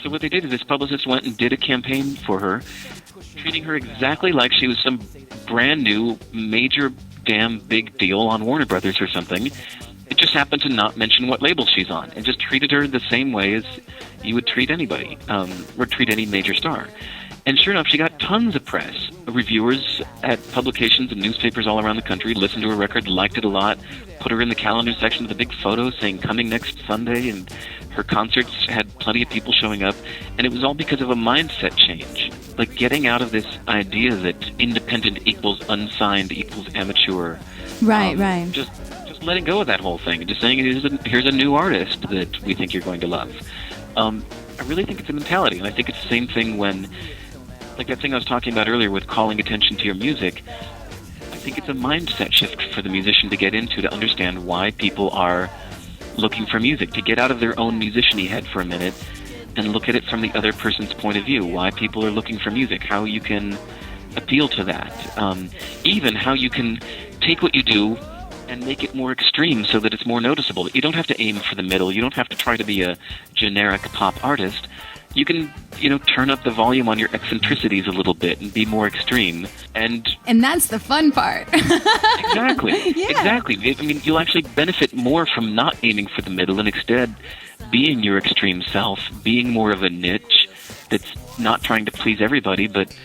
So what they did is this publicist went and did a campaign for her, treating her exactly like she was some brand new, major, damn big deal on Warner Brothers or something. It just happened to not mention what label she's on, and just treated her the same way as you would treat anybody, or treat any major star. And sure enough, she got tons of press. Reviewers at publications and newspapers all around the country listened to her record, liked it a lot, put her in the calendar section with a big photo saying coming next Sunday, and her concerts had plenty of people showing up. And it was all because of a mindset change. Like getting out of this idea that independent equals unsigned equals amateur. Right. Just letting go of that whole thing and just saying here's a new artist that we think you're going to love. I really think it's a mentality, and I think it's the same thing when, like that thing I was talking about earlier with calling attention to your music. I think it's a mindset shift for the musician to get into, to understand why people are looking for music, to get out of their own musician-y head for a minute and look at it from the other person's point of view, why people are looking for music, how you can appeal to that, even how you can take what you do and make it more extreme so that it's more noticeable. You don't have to aim for the middle. You don't have to try to be a generic pop artist. You can, turn up the volume on your eccentricities a little bit and be more extreme. And that's the fun part. Exactly. Yeah. Exactly. I mean, you'll actually benefit more from not aiming for the middle and instead being your extreme self, being more of a niche that's not trying to please everybody, but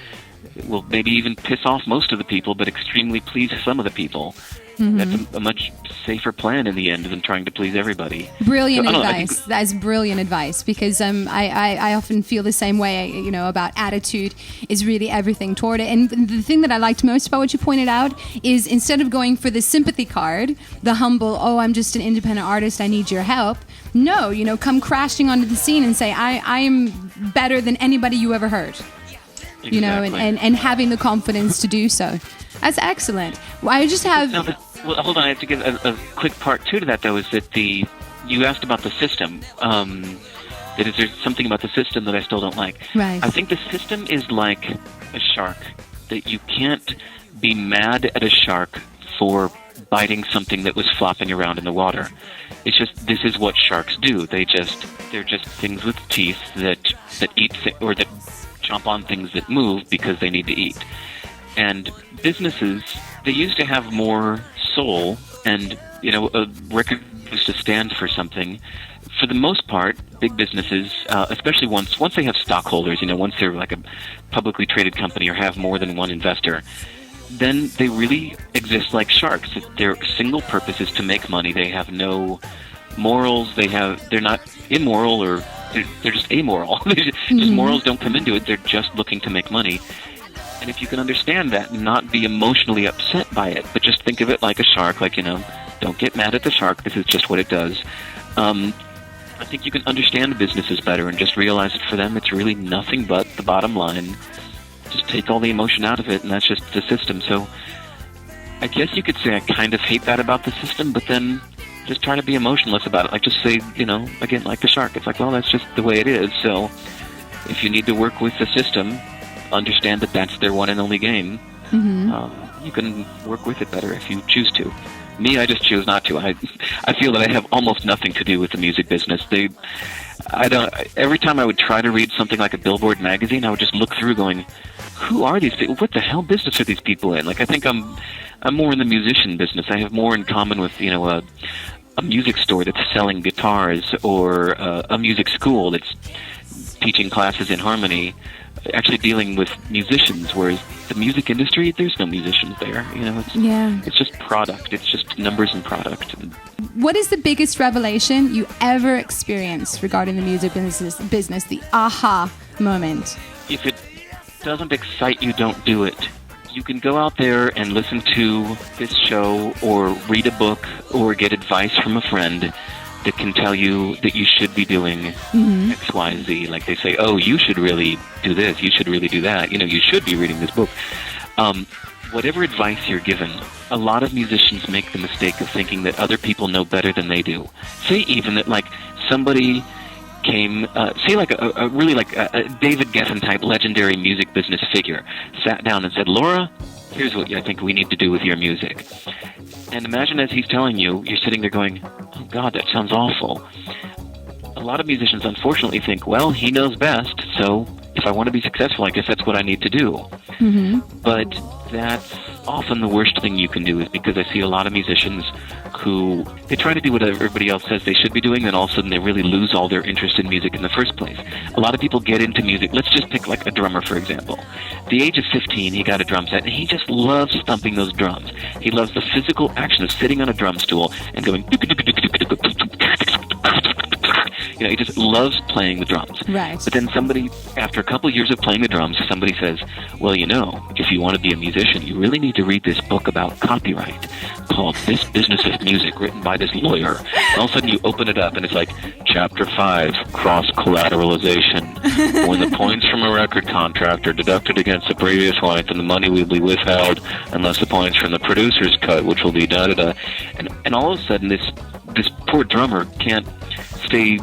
will maybe even piss off most of the people, but extremely please some of the people. Mm-hmm. That's a much safer plan in the end than trying to please everybody. Brilliant advice. That is brilliant advice, because I often feel the same way, about attitude is really everything toward it. And the thing that I liked most about what you pointed out is instead of going for the sympathy card, the humble, I'm just an independent artist, I need your help. No, come crashing onto the scene and say, I am better than anybody you ever heard. Exactly. And having the confidence to do so. That's excellent. Well, I just have... Well, hold on. I have to give a quick part two to that, though, is that you asked about the system. That is there something about the system that I still don't like? Right. I think the system is like a shark, that you can't be mad at a shark for biting something that was flopping around in the water. It's just, this is what sharks do. They're just things with teeth that eat or that chomp on things that move because they need to eat. And businesses, they used to have more soul, and a record used to stand for something. For the most part, big businesses, especially once they have stockholders, once they're like a publicly traded company or have more than one investor, then they really exist like sharks. Their single purpose is to make money. They have no morals. They're not immoral, or they're just amoral. Just morals don't come into it. They're just looking to make money. And if you can understand that and not be emotionally upset by it, but just think of it like a shark, like, don't get mad at the shark, this is just what it does. I think you can understand businesses better and just realize that for them it's really nothing but the bottom line. Just take all the emotion out of it, and that's just the system. So I guess you could say I kind of hate that about the system, but then just try to be emotionless about it. Like, just say, again, like the shark, it's like, well, that's just the way it is. So if you need to work with the system, understand that that's their one and only game. Mm-hmm. You can work with it better if you choose to. Me, I just choose not to. I feel that I have almost nothing to do with the music business. Every time I would try to read something like a Billboard magazine, I would just look through going, who are these people? What the hell business are these people in? Like, I think I'm more in the musician business. I have more in common with, a music store that's selling guitars, or a music school that's teaching classes in harmony, actually dealing with musicians, whereas the music industry, there's no musicians there. It's just product. It's just numbers and product. What is the biggest revelation you ever experienced regarding the music business, the aha moment? If it doesn't excite you, don't do it. You can go out there and listen to this show or read a book or get advice from a friend that can tell you that you should be doing X, Y, Z. Like they say, you should really do this, you should really do that, you should be reading this book. Whatever advice you're given, a lot of musicians make the mistake of thinking that other people know better than they do. Say even that, like, somebody came, say like a really like a David Geffen type legendary music business figure, sat down and said, Laura, here's what I think we need to do with your music. And imagine as he's telling you, you're sitting there going, oh God, that sounds awful. A lot of musicians unfortunately think, well, he knows best, so if I want to be successful, I guess that's what I need to do. But that's often the worst thing you can do, is because I see a lot of musicians who, they try to do what everybody else says they should be doing, and all of a sudden they really lose all their interest in music in the first place. A lot of people get into music, let's just pick like a drummer, for example. At the age of 15, he got a drum set, and he just loves thumping those drums. He loves the physical action of sitting on a drum stool and going, you know, he just loves playing the drums. Right. But then somebody, after a couple of years of playing the drums, somebody says, well, you know, if you want to be a musician, you really need to read this book about copyright called This Business of Music, written by this lawyer. And all of a sudden you open it up, and it's like, Chapter 5, Cross-Collateralization. When the points from a record contract are deducted against the previous length, and the money will be withheld unless the points from the producer's cut, which will be da-da-da. And all of a sudden this poor drummer can't stay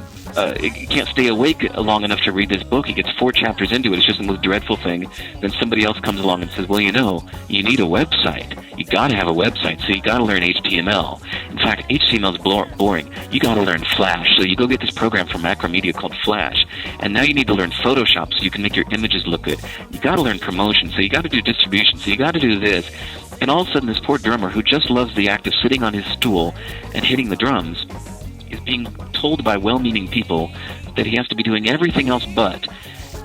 awake long enough to read this book. He gets 4 chapters into it. It's just the most dreadful thing. Then somebody else comes along and says, well, you know, you need a website. You got to have a website, so you got to learn HTML. In fact, HTML is boring. You got to learn Flash. So you go get this program from Macromedia called Flash. And now you need to learn Photoshop so you can make your images look good. You got to learn promotion, so you got to do distribution, so you got to do this. And all of a sudden, this poor drummer who just loves the act of sitting on his stool and hitting the drums is being told by well-meaning people that he has to be doing everything else but.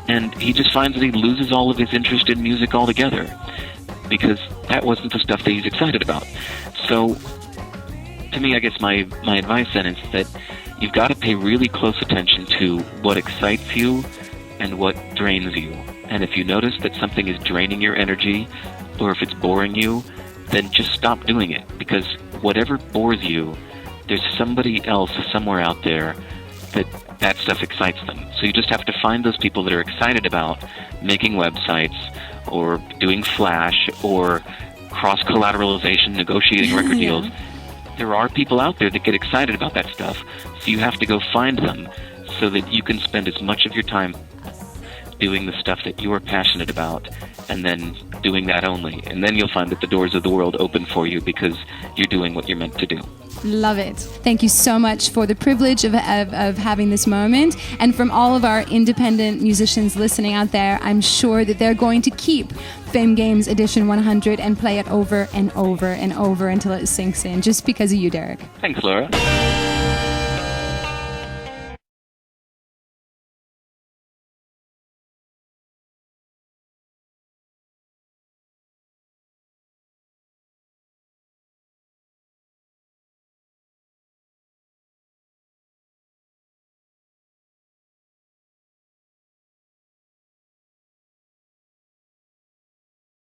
And he just finds that he loses all of his interest in music altogether, because that wasn't the stuff that he's excited about. So, to me, I guess my advice then is that you've got to pay really close attention to what excites you and what drains you. And if you notice that something is draining your energy, or if it's boring you, then just stop doing it, because whatever bores you, there's somebody else somewhere out there that stuff excites them. So you just have to find those people that are excited about making websites, or doing Flash, or cross-collateralization, negotiating record deals. There are people out there that get excited about that stuff, so you have to go find them so that you can spend as much of your time doing the stuff that you are passionate about, and then doing that only. And then you'll find that the doors of the world open for you, because you're doing what you're meant to do. Love it. Thank you so much for the privilege of having this moment. And from all of our independent musicians listening out there, I'm sure that they're going to keep Fame Games Edition 100 and play it over and over and over until it sinks in, just because of you, Derek. Thanks, Laura.